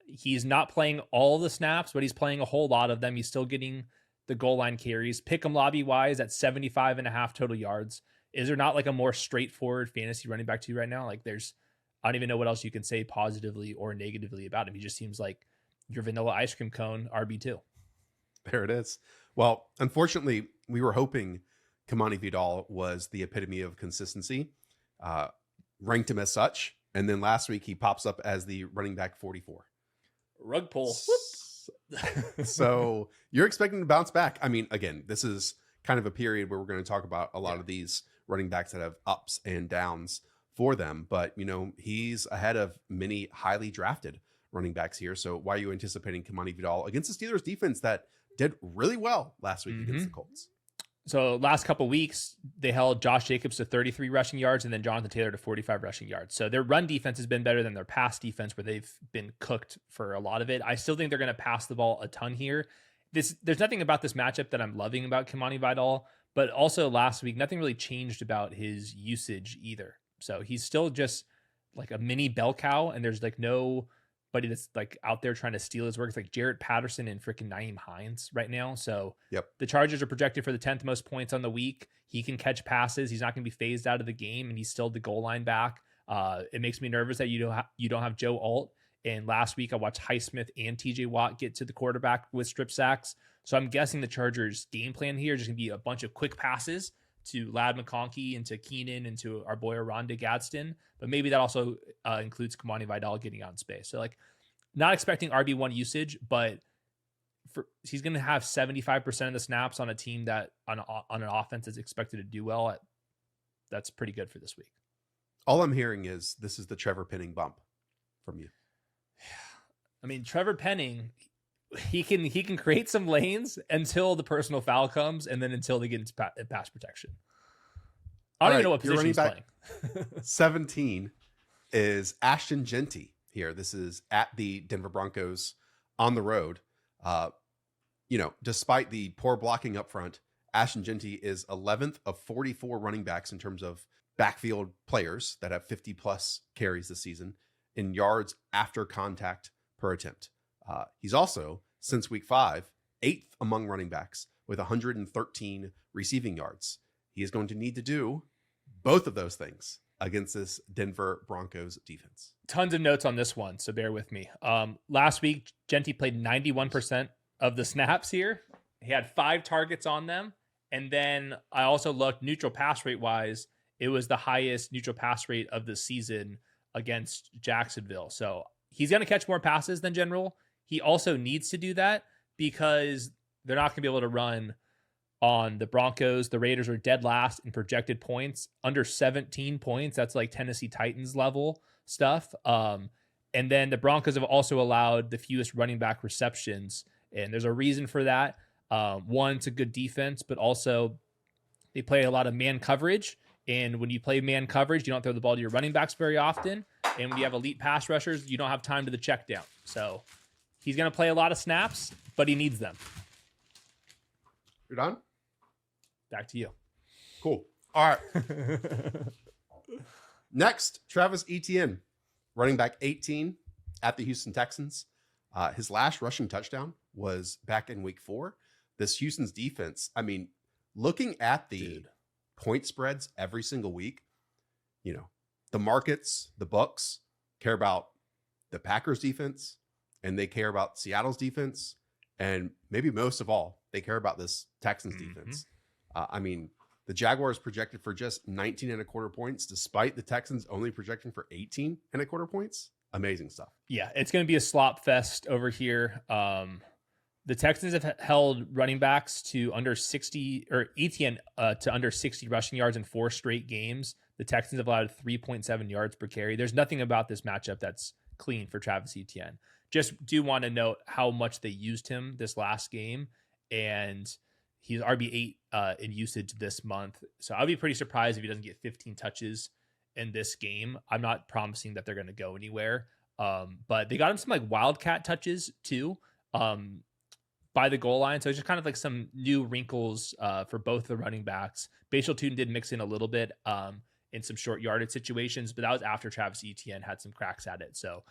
He's not playing all the snaps, but he's playing a whole lot of them. He's still getting the goal line carries. Pick'em lobby wise at 75.5 total yards. Is there not like a more straightforward fantasy running back to you right now? Like I don't even know what else you can say positively or negatively about him. He just seems like your vanilla ice cream cone RB2. There it is. Well, unfortunately, we were hoping Kimani Vidal was the epitome of consistency, ranked him as such. And then last week he pops up as the running back 44. Rug pull. So you're expecting to bounce back. I mean, again, this is kind of a period where we're going to talk about a lot of these running backs that have ups and downs for them. But, you know, he's ahead of many highly drafted running backs here. So why are you anticipating Kimani Vidal against the Steelers defense that did really well last week against the Colts? So last couple weeks, they held Josh Jacobs to 33 rushing yards and then Jonathan Taylor to 45 rushing yards. So their run defense has been better than their pass defense where they've been cooked for a lot of it. I still think they're going to pass the ball a ton here. There's nothing about this matchup that I'm loving about Kimani Vidal, but also last week, nothing really changed about his usage either. So he's still just like a mini bell cow and there's like nobody that's like out there trying to steal his work. It's like Jarrett Patterson and freaking Nyheim Hines right now. So the Chargers are projected for the 10th most points on the week. He can catch passes. He's not going to be phased out of the game and he's still the goal line back. It makes me nervous that you don't have Joe Alt. And last week I watched Highsmith and TJ Watt get to the quarterback with strip sacks. So I'm guessing the Chargers game plan here is just going to be a bunch of quick passes to Ladd McConkey and to Keenan and to our boy Rondé Gadsden. But maybe that also includes Kimani Vidal getting out in space. So like not expecting RB1 usage, but he's going to have 75% of the snaps on a team that on an offense is expected to do well. That's pretty good for this week. All I'm hearing is this is the Trevor Penning bump from you. I mean, Trevor Penning, he can create some lanes until the personal foul comes, and then until they get into pass protection. I don't even know what position he's playing. 17 is Ashton Jeanty here. This is at the Denver Broncos on the road. Despite the poor blocking up front, Ashton Jeanty is 11th of 44 running backs in terms of backfield players that have 50 plus carries this season in yards after contact per attempt. He's also, since week 5, 8th among running backs with 113 receiving yards. He is going to need to do both of those things against this Denver Broncos defense. Tons of notes on this one, so bear with me. Last week, Jeanty played 91% of the snaps here. He had 5 targets on them. And then I also looked neutral pass rate wise. It was the highest neutral pass rate of the season against Jacksonville. So he's going to catch more passes than general. He also needs to do that because they're not going to be able to run on the Broncos. The Raiders are dead last in projected points, under 17 points. That's like Tennessee Titans level stuff. And then the Broncos have also allowed the fewest running back receptions. And there's a reason for that. One, it's a good defense, but also they play a lot of man coverage. And when you play man coverage, you don't throw the ball to your running backs very often. And when you have elite pass rushers, you don't have time to the check down. So he's going to play a lot of snaps, but he needs them. You're done? Back to you. Cool. All right. Next, Travis Etienne, running back 18 at the Houston Texans. His last rushing touchdown was back in week 4. This Houston's defense, I mean, looking at the point spreads every single week, the markets, the books care about the Packers defense, and they care about Seattle's defense, and maybe most of all, they care about this Texans defense. The Jaguars projected for just 19.25 points, despite the Texans only projecting for 18.25 points. Amazing stuff. Yeah, it's going to be a slop fest over here. The Texans have held running backs to under 60, or Etienne to under 60 rushing yards in 4 straight games. The Texans have allowed 3.7 yards per carry. There's nothing about this matchup that's clean for Travis Etienne. Just do want to note how much they used him this last game, and he's RB8 in usage this month. So I'll be pretty surprised if he doesn't get 15 touches in this game. I'm not promising that they're going to go anywhere, but they got him some like wildcat touches too. By the goal line. So it's just kind of like some new wrinkles for both the running backs. Bashal Tune did mix in a little bit in some short yardage situations, but that was after Travis Etienne had some cracks at it. So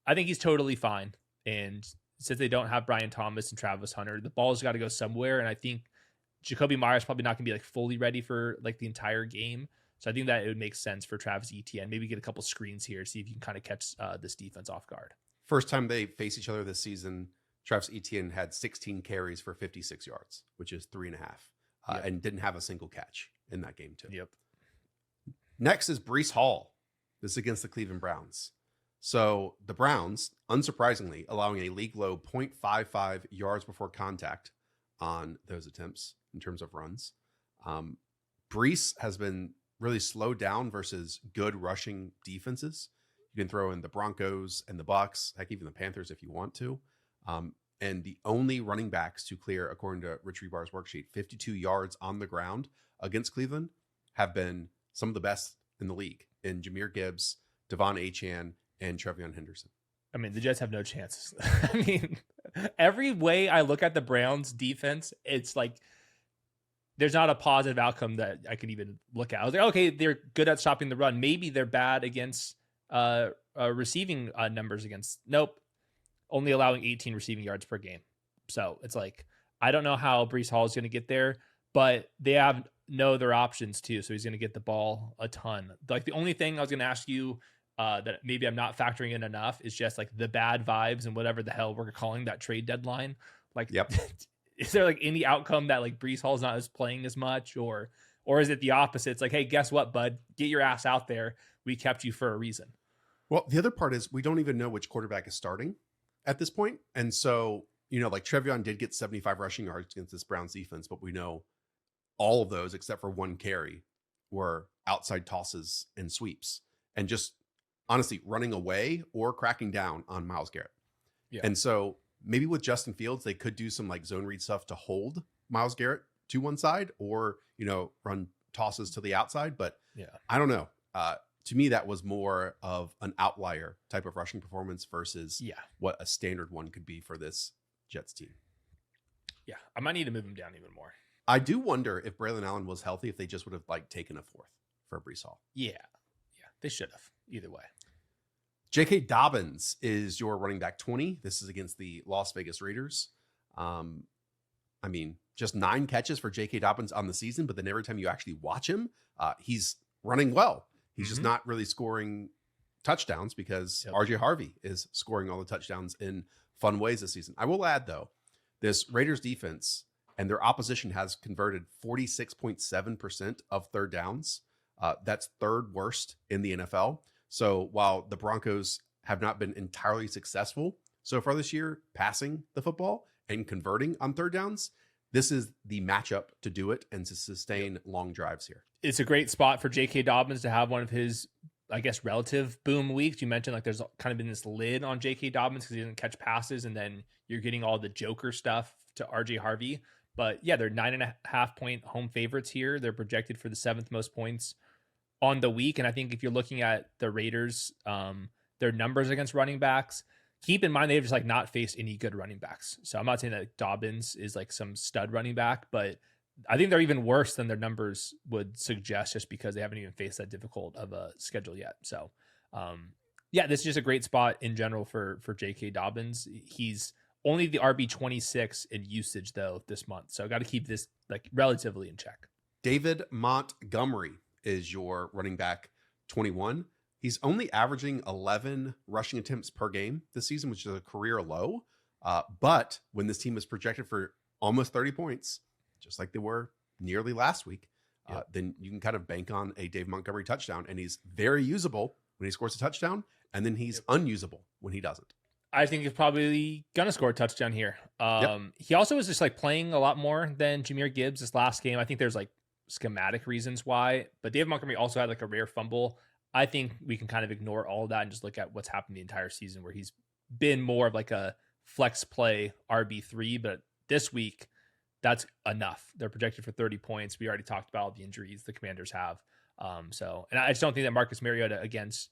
I think he's totally fine. And since they don't have Brian Thomas and Travis Hunter, the ball's got to go somewhere. And I think Jacoby Myers probably not going to be like fully ready for like the entire game. So I think that it would make sense for Travis Etienne. Maybe get a couple screens here, see if you can kind of catch this defense off guard. First time they face each other this season, Travis Etienne had 16 carries for 56 yards, which is 3.5, and didn't have a single catch in that game too. Yep. Next is Breece Hall. This is against the Cleveland Browns. So the Browns, unsurprisingly, allowing a league low 0.55 yards before contact on those attempts in terms of runs. Breece has been really slowed down versus good rushing defenses. You can throw in the Broncos and the Bucks, heck, even the Panthers if you want to. And the only running backs to clear, according to Rich Rebar's worksheet, 52 yards on the ground against Cleveland have been some of the best in the league in Jahmyr Gibbs, Devon Achane, and TreVeyon Henderson. I mean, the Jets have no chances. I mean, every way I look at the Browns defense, it's like there's not a positive outcome that I could even look at. I was like, okay, they're good at stopping the run. Maybe they're bad against receiving numbers against. Nope. Only allowing 18 receiving yards per game. So it's like, I don't know how Breece Hall is going to get there, but they have no other options too. So he's going to get the ball a ton. Like the only thing I was going to ask you that maybe I'm not factoring in enough is just like the bad vibes and whatever the hell we're calling that trade deadline. Like, yep. Is there like any outcome that like Breece Hall's not as playing as much, or is it the opposite? It's like, hey, guess what, bud? Get your ass out there. We kept you for a reason. Well, the other part is we don't even know which quarterback is starting at this point. And so, like TreVeyon did get 75 rushing yards against this Browns defense, but we know all of those except for one carry were outside tosses and sweeps and just honestly running away or cracking down on Myles Garrett. Yeah. And so maybe with Justin Fields, they could do some like zone read stuff to hold Myles Garrett to one side or, run tosses to the outside. But I don't know. To me, that was more of an outlier type of rushing performance versus what a standard one could be for this Jets team. Yeah, I might need to move him down even more. I do wonder if Braylon Allen was healthy, if they just would have like taken a fourth for Breece Hall. Yeah, they should have either way. J.K. Dobbins is your running back 20. This is against the Las Vegas Raiders. Just 9 catches for J.K. Dobbins on the season, but then every time you actually watch him, he's running well. He's just not really scoring touchdowns because RJ Harvey is scoring all the touchdowns in fun ways this season. I will add, though, this Raiders defense and their opposition has converted 46.7% of third downs. That's third worst in the NFL. So while the Broncos have not been entirely successful so far this year passing the football and converting on third downs, this is the matchup to do it and to sustain long drives here. It's a great spot for J.K. Dobbins to have one of his, I guess, relative boom weeks. You mentioned like there's kind of been this lid on J.K. Dobbins because he doesn't catch passes, and then you're getting all the Joker stuff to RJ Harvey. But yeah, they're 9.5 point home favorites here. They're projected for the 7th most points on the week. And I think if you're looking at the Raiders, their numbers against running backs, keep in mind they've just like not faced any good running backs. So I'm not saying that Dobbins is like some stud running back, but I think they're even worse than their numbers would suggest just because they haven't even faced that difficult of a schedule yet. So this is just a great spot in general for J.K. Dobbins. He's only the RB 26 in usage though this month. So I got to keep this like relatively in check. David Montgomery is your running back 21. He's only averaging 11 rushing attempts per game this season, which is a career low. But when this team is projected for almost 30 points, just like they were nearly last week, then you can kind of bank on a Dave Montgomery touchdown. And he's very usable when he scores a touchdown, and then he's unusable when he doesn't. I think he's probably going to score a touchdown here. He also was just like playing a lot more than Jahmyr Gibbs this last game. I think there's like schematic reasons why, but Dave Montgomery also had like a rare fumble. I think we can kind of ignore all of that and just look at what's happened the entire season where he's been more of like a flex play RB3, but this week that's enough. They're projected for 30 points. We already talked about all the injuries the Commanders have. And I just don't think that Marcus Mariota against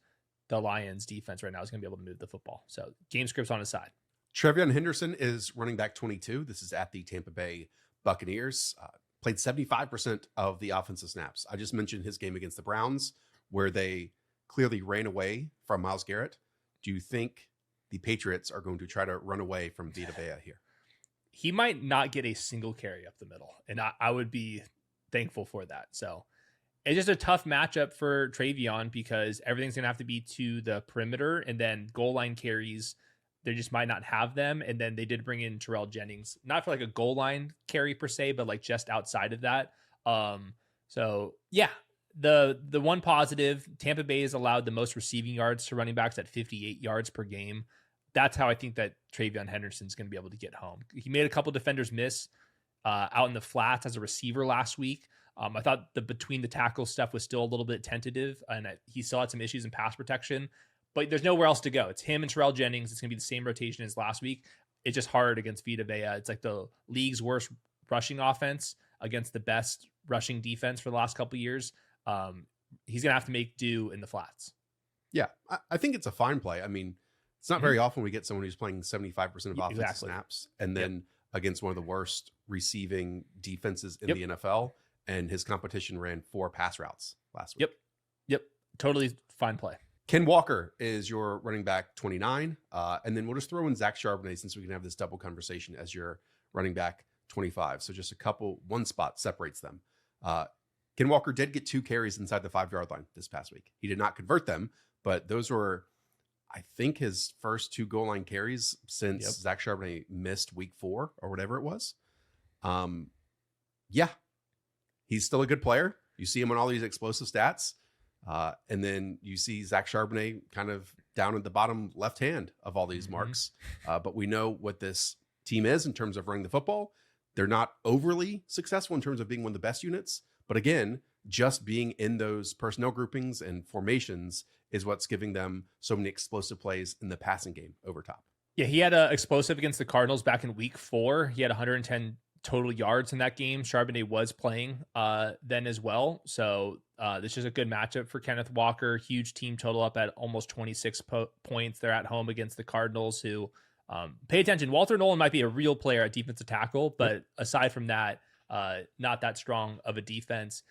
the Lions defense right now is going to be able to move the football. So game script's on his side. TreVeyon Henderson is running back 22. This is at the Tampa Bay Buccaneers. Played 75% of the offensive snaps. I just mentioned his game against the Browns where they clearly ran away from Myles Garrett. Do you think the Patriots are going to try to run away from Vita Vea here? He might not get a single carry up the middle, and I would be thankful for that. So it's just a tough matchup for TreVeyon because everything's going to have to be to the perimeter, and then goal line carries, they just might not have them. And then they did bring in Terrell Jennings, not for like a goal line carry per se, but like just outside of that. The one positive, Tampa Bay has allowed the most receiving yards to running backs at 58 yards per game. That's how I think that TreVeyon Henderson is going to be able to get home. He made a couple defenders miss out in the flats as a receiver last week. I thought the between the tackle stuff was still a little bit tentative, and he still had some issues in pass protection. But there's nowhere else to go. It's him and Terrell Jennings. It's going to be the same rotation as last week. It's just hard against Vita Vea. It's like the league's worst rushing offense against the best rushing defense for the last couple of years. He's going to have to make do in the flats. Yeah, I think it's a fine play. I mean, it's not very often we get someone who's playing 75% of offensive snaps and then against one of the worst receiving defenses in the NFL. And his competition ran 4 pass routes last week. Yep. Totally fine play. Ken Walker is your running back 29. And then we'll just throw in Zach Charbonnet since we can have this double conversation as your running back 25. So just one spot separates them. Ken Walker did get 2 carries inside the 5-yard line this past week. He did not convert them, but those were, I think, his first 2 goal line carries since Zach Charbonnet missed week 4 or whatever it was. He's still a good player. You see him on all these explosive stats. And then you see Zach Charbonnet kind of down at the bottom left hand of all these marks. But we know what this team is in terms of running the football. They're not overly successful in terms of being one of the best units. But again, just being in those personnel groupings and formations is what's giving them so many explosive plays in the passing game over top. Yeah, he had an explosive against the Cardinals back in week 4. He had 110 total yards in that game. Charbonnet was playing then as well. So this is a good matchup for Kenneth Walker. Huge team total up at almost 26 points. They're at home against the Cardinals, who pay attention. Walter Nolan might be a real player at defensive tackle, but aside from that, not that strong of a defense.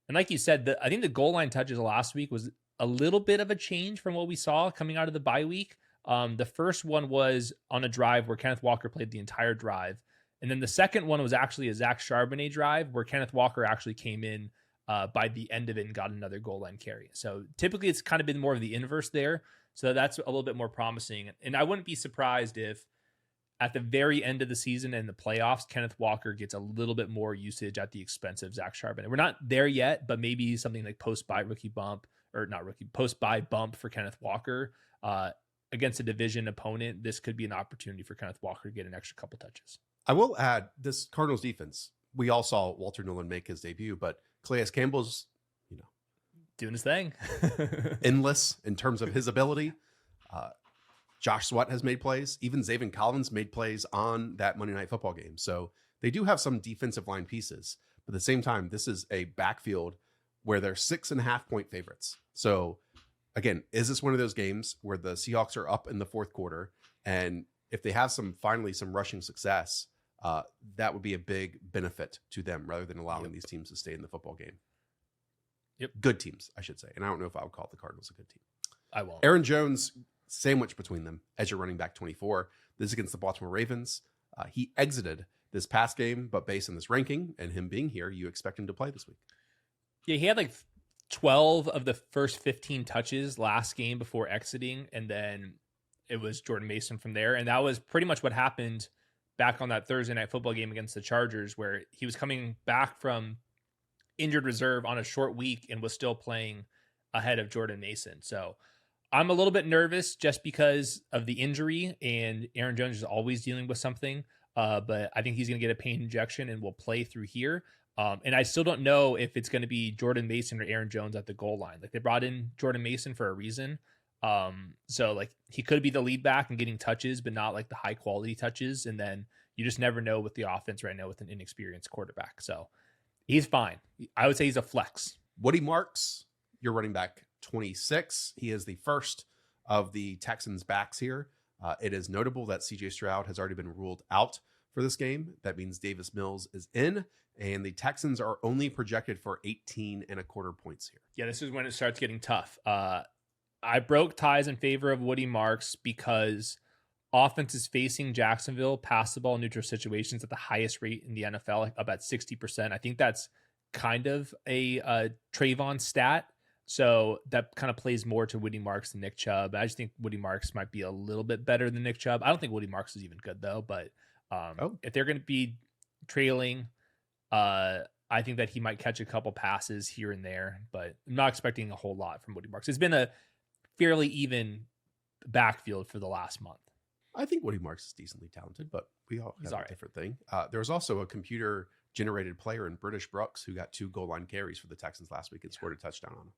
And like you said, I think the goal line touches last week was a little bit of a change from what we saw coming out of the bye week. The first one was on a drive where Kenneth Walker played the entire drive. And then the second one was actually a Zach Charbonnet drive where Kenneth Walker actually came in by the end of it and got another goal line carry. So typically it's kind of been more of the inverse there. So that's a little bit more promising. And I wouldn't be surprised if at the very end of the season and the playoffs, Kenneth Walker gets a little bit more usage at the expense of Zach Charbonnet. We're not there yet, but maybe something like post-bye bump for Kenneth Walker against a division opponent. This could be an opportunity for Kenneth Walker to get an extra couple touches. I will add this Cardinals defense. We all saw Walter Nolan make his debut, but Calais Campbell's, doing his thing. endless in terms of his ability. Josh Sweat has made plays. Even Zaven Collins made plays on that Monday Night Football game. So they do have some defensive line pieces. But at the same time, this is a backfield where they're 6.5 point favorites. So again, is this one of those games where the Seahawks are up in the fourth quarter? And if they have some rushing success, that would be a big benefit to them rather than allowing these teams to stay in the football game. Yep. Good teams, I should say. And I don't know if I would call the Cardinals a good team. I won't. Aaron Jones, sandwich between them as your running back 24. This is against the Baltimore Ravens. He exited this past game, but based on this ranking and him being here, you expect him to play this week. Yeah, he had like 12 of the first 15 touches last game before exiting, and then it was Jordan Mason from there. And that was pretty much what happened back on that Thursday Night Football game against the Chargers, where he was coming back from injured reserve on a short week and was still playing ahead of Jordan Mason. So I'm a little bit nervous just because of the injury, and Aaron Jones is always dealing with something. But I think he's going to get a pain injection and will play through here. And I still don't know if it's going to be Jordan Mason or Aaron Jones at the goal line. Like, they brought in Jordan Mason for a reason. So like, he could be the lead back and getting touches, but not like the high quality touches. And then you just never know with the offense right now with an inexperienced quarterback. So he's fine. I would say he's a flex. Woody Marks, your running back 26. He is the first of the Texans backs here. It is notable that CJ Stroud has already been ruled out for this game. That means Davis Mills is in, and the Texans are only projected for 18.25 points here. Yeah, this is when it starts getting tough. I broke ties in favor of Woody Marks because offense is facing Jacksonville pass the ball in neutral situations at the highest rate in the NFL, like about 60%. I think that's kind of a TreVeyon stat. So that kind of plays more to Woody Marks than Nick Chubb. I just think Woody Marks might be a little bit better than Nick Chubb. I don't think Woody Marks is even good though, but if they're going to be trailing, I think that he might catch a couple passes here and there, but I'm not expecting a whole lot from Woody Marks. It's been a fairly even backfield for the last month. I think Woody Marks is decently talented, but we all have a different thing. There was also a computer-generated player in British Brooks who got 2 goal line carries for the Texans last week and scored a touchdown on him.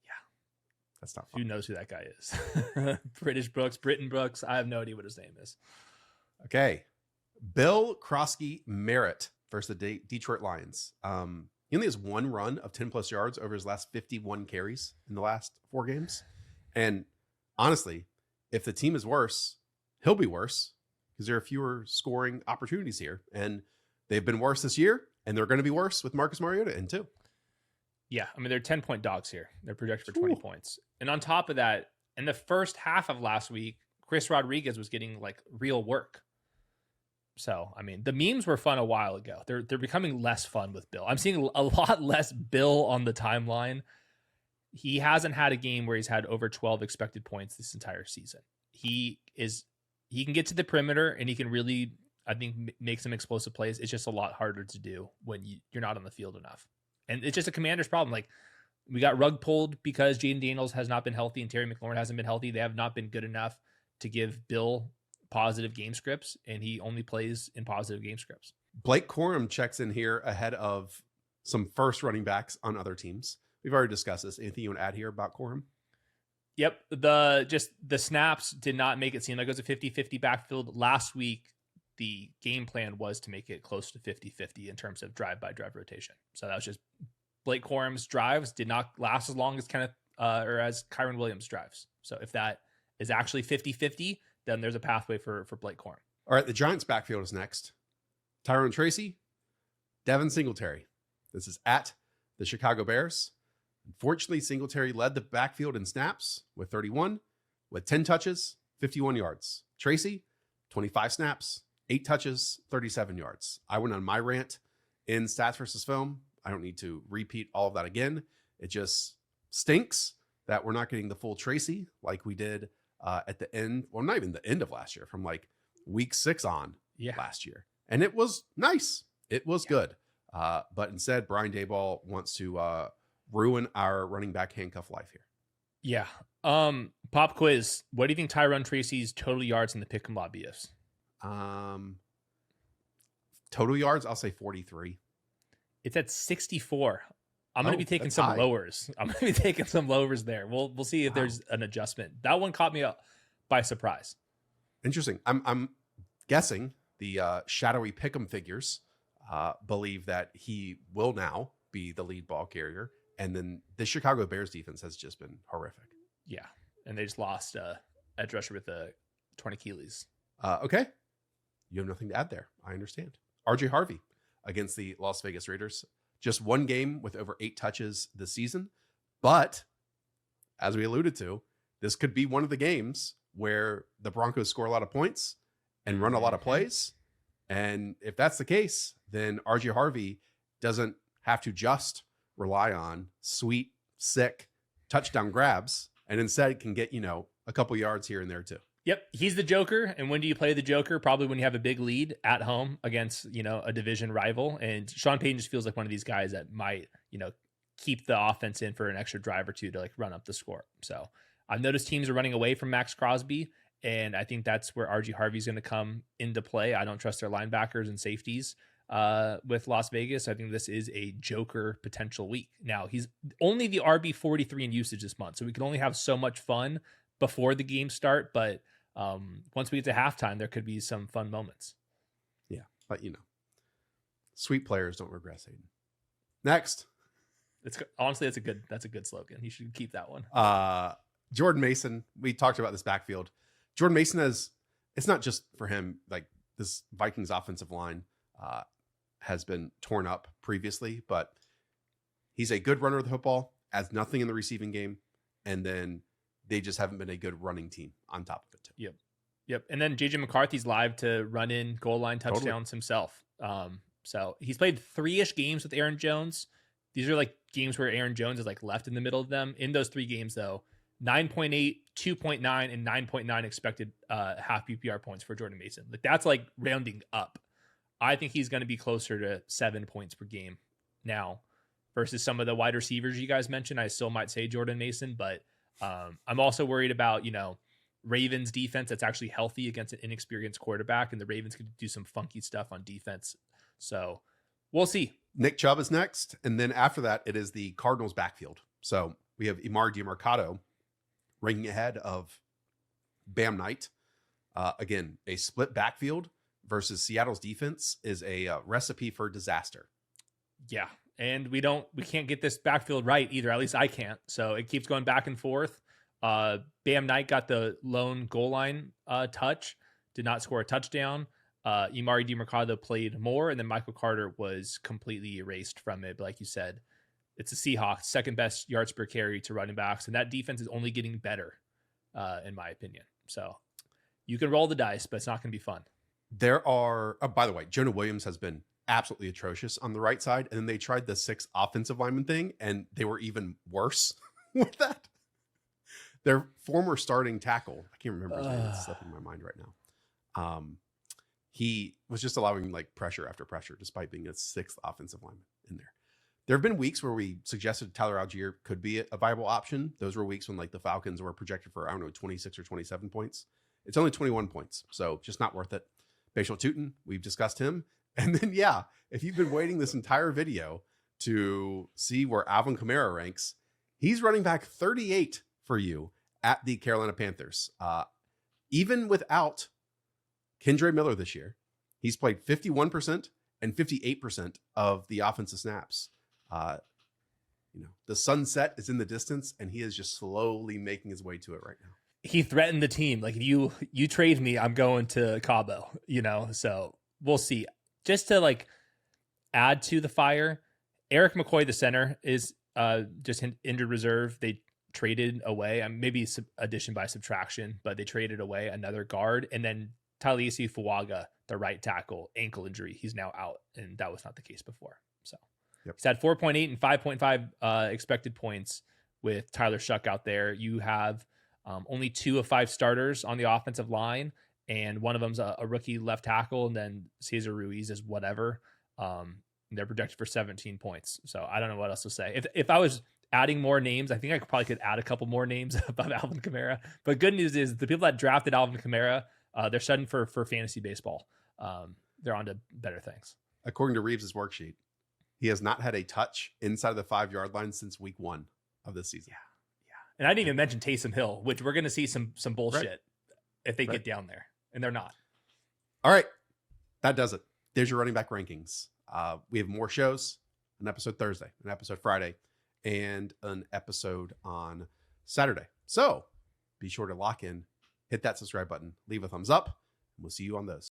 Yeah. That's not fun. Who knows who that guy is? British Brooks, Britton Brooks. I have no idea what his name is. Okay. Bill Croskey-Merritt versus the Detroit Lions. He only has 1 run of 10-plus yards over his last 51 carries in the last 4 games. And honestly, if the team is worse, he'll be worse because there are fewer scoring opportunities here. And they've been worse this year, and they're going to be worse with Marcus Mariota in too. Yeah, I mean, they're 10-point dogs here. They're projected for 20 points. And on top of that, in the first half of last week, Chris Rodriguez was getting like real work. So, I mean, the memes were fun a while ago. They're becoming less fun with Bill. I'm seeing a lot less Bill on the timeline. He hasn't had a game where he's had over 12 expected points this entire season. He can get to the perimeter and he can really, I think, make some explosive plays. It's just a lot harder to do when you're not on the field enough. And it's just a Commander's problem. Like, we got rug pulled because Jaden Daniels has not been healthy and Terry McLaurin hasn't been healthy. They have not been good enough to give Bill positive game scripts, and he only plays in positive game scripts. Blake Corum checks in here ahead of some first running backs on other teams. We've already discussed this. Anything you want to add here about Corum? Yep. The snaps did not make it seem like it was a 50-50 backfield. Last week, the game plan was to make it close to 50-50 in terms of drive-by-drive rotation. So that was just Blake Corum's drives did not last as long as Kenneth or as Kyren Williams drives. So if that is actually 50-50, then there's a pathway for Blake Corum. All right, the Giants backfield is next. Tyrone Tracy, Devin Singletary. This is at the Chicago Bears. Unfortunately, Singletary led the backfield in snaps with 31, with 10 touches, 51 yards. Tracy, 25 snaps, 8 touches, 37 yards. I went on my rant in Stats versus Film. I don't need to repeat all of that again. It just stinks that we're not getting the full Tracy like we did at the end, well, not even the end of last year, from like week 6 on last year. And it was nice. It was good. But instead, Brian Daboll wants to ruin our running back handcuff life here. Yeah. Pop quiz. What do you think Tyrone Tracy's total yards in the pick and lobby is? Total yards, I'll say 43. It's at 64. I'm going to be taking some lowers. I'm going to be taking some lowers there. We'll see if there's an adjustment. That one caught me up by surprise. Interesting. I'm guessing the shadowy pick'em figures believe that he will now be the lead ball carrier. And then the Chicago Bears defense has just been horrific. Yeah. And they just lost edge rusher with 20 Achilles. Okay. You have nothing to add there. I understand. RJ Harvey against the Las Vegas Raiders. Just one game with over 8 touches this season. But as we alluded to, this could be one of the games where the Broncos score a lot of points and run a lot of plays. And if that's the case, then RJ Harvey doesn't have to just rely on sweet, sick touchdown grabs, and instead can get, a couple yards here and there too. Yep. He's the Joker. And when do you play the Joker? Probably when you have a big lead at home against, a division rival. And Sean Payton just feels like one of these guys that might, keep the offense in for an extra drive or two to run up the score. So I've noticed teams are running away from Max Crosby. And I think that's where RG Harvey's going to come into play. I don't trust their linebackers and safeties with Las Vegas. I think this is a Joker potential week. Now, he's only the RB 43 in usage this month, so we can only have so much fun before the game start. But once we get to halftime, there could be some fun moments. Yeah, but sweet players don't regress, Hayden. Next. Honestly, that's a good slogan. You should keep that one. Jordan Mason. We talked about this backfield. Jordan Mason it's not just for him, like this Vikings offensive line has been torn up previously, but he's a good runner of the football, has nothing in the receiving game, and then they just haven't been a good running team on top of it too. Yep. And then JJ McCarthy's live to run in goal line touchdowns himself. So he's played 3-ish games with Aaron Jones. These are games where Aaron Jones is left in the middle of them. In those 3 games though, 9.8, 2.9, and 9.9 expected half PPR points for Jordan Mason. That's rounding up. I think he's going to be closer to 7 points per game now versus some of the wide receivers you guys mentioned. I still might say Jordan Mason, but I'm also worried about, Ravens defense that's actually healthy against an inexperienced quarterback, and the Ravens could do some funky stuff on defense. So we'll see. Nick Chubb is next. And then after that, it is the Cardinals backfield. So we have Emari Demercado ranking ahead of Bam Knight. Again, a split backfield versus Seattle's defense is a recipe for disaster. Yeah. And we can't get this backfield right either. At least I can't. So it keeps going back and forth. Bam Knight got the lone goal line touch, did not score a touchdown. Emari Demercado played more, and then Michael Carter was completely erased from it. But like you said, it's the Seahawks, second best yards per carry to running backs, and that defense is only getting better, in my opinion. So you can roll the dice, but it's not going to be fun. There are, by the way, Jonah Williams has been absolutely atrocious on the right side, and then they tried the 6 offensive lineman thing, and they were even worse with that. Their former starting tackle, I can't remember his name, it's slipping my mind right now. He was just allowing pressure after pressure, despite being a 6th offensive lineman in there. There have been weeks where we suggested Tyler Algier could be a viable option. Those were weeks when the Falcons were projected for, 26 or 27 points. It's only 21 points, so just not worth it. Bashal Tutin, we've discussed him. And then, if you've been waiting this entire video to see where Alvin Kamara ranks, he's running back 38 for you at the Carolina Panthers. Even without Kendre Miller this year, he's played 51% and 58% of the offensive snaps. The sunset is in the distance, and he is just slowly making his way to it right now. He threatened the team. Like, if you trade me, I'm going to Cabo, so we'll see. Just to add to the fire, Eric McCoy, the center, is just injured reserve. They traded away, maybe addition by subtraction, but they traded away another guard. And then Talisi Fuaga, the right tackle, ankle injury. He's now out, and that was not the case before. So he's had 4.8 and 5.5 expected points with Tyler Shuck out there. You have only 2 of 5 starters on the offensive line, and one of them's a rookie left tackle, and then Cesar Ruiz is whatever. They're projected for 17 points. So I don't know what else to say. If I was adding more names, I think I probably could add a couple more names above Alvin Kamara. But good news is the people that drafted Alvin Kamara, they're studying for fantasy baseball. They're on to better things. According to Reeves' worksheet, he has not had a touch inside of the 5-yard line since week 1 of this season. Yeah. And I didn't even mention Taysom Hill, which we're going to see some bullshit if they get down there, and they're not. All right. That does it. There's your running back rankings. We have more shows, an episode Thursday, an episode Friday, and an episode on Saturday. So be sure to lock in, hit that subscribe button, leave a thumbs up, and we'll see you on those.